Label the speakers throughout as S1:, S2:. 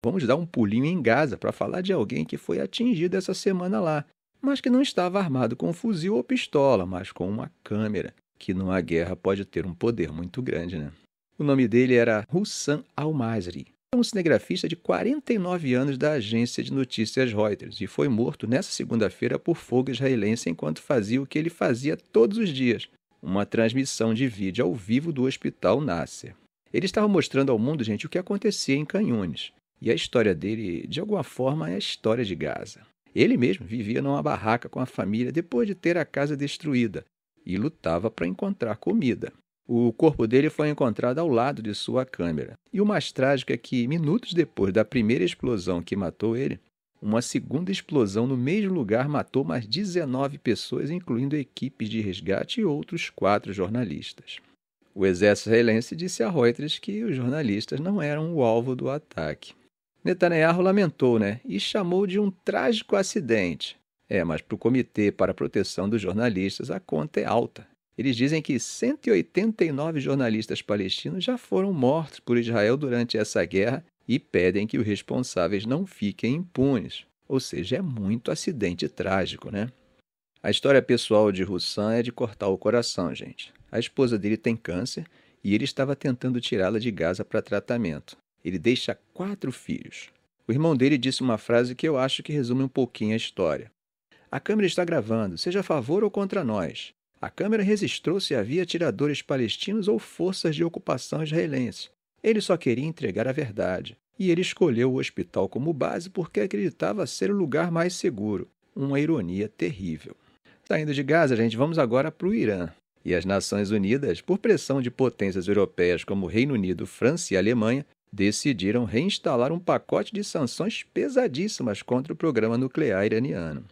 S1: vamos dar um pulinho em Gaza para falar de alguém que foi atingido essa semana lá, mas que não estava armado com fuzil ou pistola, mas com uma câmera, que numa guerra pode ter um poder muito grande, né? O nome dele era Hussam al-Masri, um cinegrafista de 49 anos da agência de notícias Reuters, e foi morto nessa segunda-feira por fogo israelense enquanto fazia o que ele fazia todos os dias, uma transmissão de vídeo ao vivo do hospital Nasser. Ele estava mostrando ao mundo, gente, o que acontecia em Khan Younis, e a história dele, de alguma forma, é a história de Gaza. Ele mesmo vivia numa barraca com a família depois de ter a casa destruída e lutava para encontrar comida. O corpo dele foi encontrado ao lado de sua câmera. E o mais trágico é que, minutos depois da primeira explosão que matou ele, uma segunda explosão no mesmo lugar matou mais 19 pessoas, incluindo equipes de resgate e outros 4 jornalistas. O exército israelense disse a Reuters que os jornalistas não eram o alvo do ataque. Netanyahu lamentou, e chamou de um trágico acidente. Mas para o Comitê para a Proteção dos Jornalistas a conta é alta. Eles dizem que 189 jornalistas palestinos já foram mortos por Israel durante essa guerra e pedem que os responsáveis não fiquem impunes. Ou seja, é muito acidente trágico, A história pessoal de Hussam é de cortar o coração, gente. A esposa dele tem câncer e ele estava tentando tirá-la de Gaza para tratamento. Ele deixa 4 filhos. O irmão dele disse uma frase que eu acho que resume um pouquinho a história. A câmera está gravando, seja a favor ou contra nós. A câmera registrou se havia atiradores palestinos ou forças de ocupação israelenses. Ele só queria entregar a verdade. E ele escolheu o hospital como base porque acreditava ser o lugar mais seguro. Uma ironia terrível. Saindo de Gaza, gente, vamos agora para o Irã. E as Nações Unidas, por pressão de potências europeias como Reino Unido, França e Alemanha, decidiram reinstalar um pacote de sanções pesadíssimas contra o programa nuclear iraniano.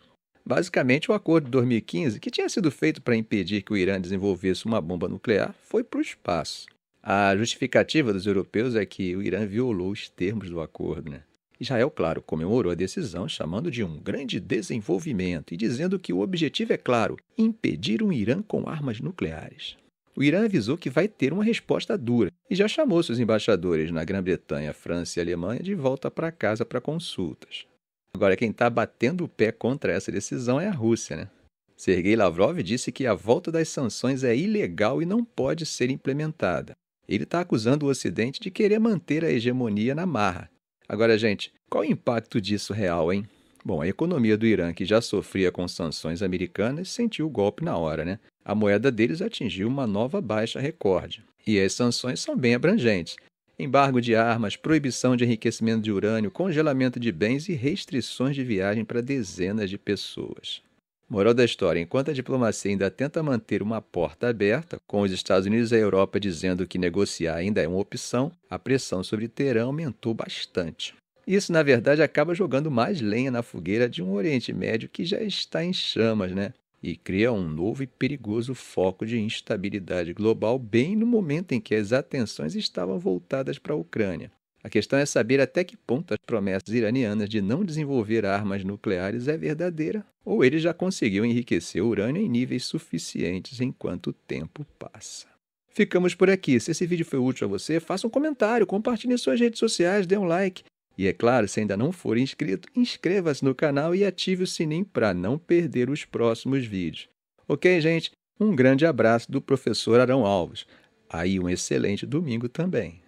S1: Basicamente, o acordo de 2015, que tinha sido feito para impedir que o Irã desenvolvesse uma bomba nuclear, foi para o espaço. A justificativa dos europeus é que o Irã violou os termos do acordo, Israel, claro, comemorou a decisão, chamando de um grande desenvolvimento e dizendo que o objetivo é claro, impedir um Irã com armas nucleares. O Irã avisou que vai ter uma resposta dura e já chamou seus embaixadores na Grã-Bretanha, França e Alemanha de volta para casa para consultas. Agora, quem está batendo o pé contra essa decisão é a Rússia, Sergei Lavrov disse que a volta das sanções é ilegal e não pode ser implementada. Ele está acusando o Ocidente de querer manter a hegemonia na marra. Agora, gente, qual o impacto disso real, hein? Bom, a economia do Irã, que já sofria com sanções americanas, sentiu o golpe na hora, A moeda deles atingiu uma nova baixa recorde. E as sanções são bem abrangentes. Embargo de armas, proibição de enriquecimento de urânio, congelamento de bens e restrições de viagem para dezenas de pessoas. Moral da história, enquanto a diplomacia ainda tenta manter uma porta aberta, com os Estados Unidos e a Europa dizendo que negociar ainda é uma opção, a pressão sobre Teherã aumentou bastante. Isso, na verdade, acaba jogando mais lenha na fogueira de um Oriente Médio que já está em chamas, E cria um novo e perigoso foco de instabilidade global bem no momento em que as atenções estavam voltadas para a Ucrânia. A questão é saber até que ponto as promessas iranianas de não desenvolver armas nucleares é verdadeira, ou ele já conseguiu enriquecer o urânio em níveis suficientes enquanto o tempo passa. Ficamos por aqui. Se esse vídeo foi útil a você, faça um comentário, compartilhe em suas redes sociais, dê um like. E é claro, se ainda não for inscrito, inscreva-se no canal e ative o sininho para não perder os próximos vídeos. Ok, gente? Um grande abraço do professor Arão Alves. Aí um excelente domingo também.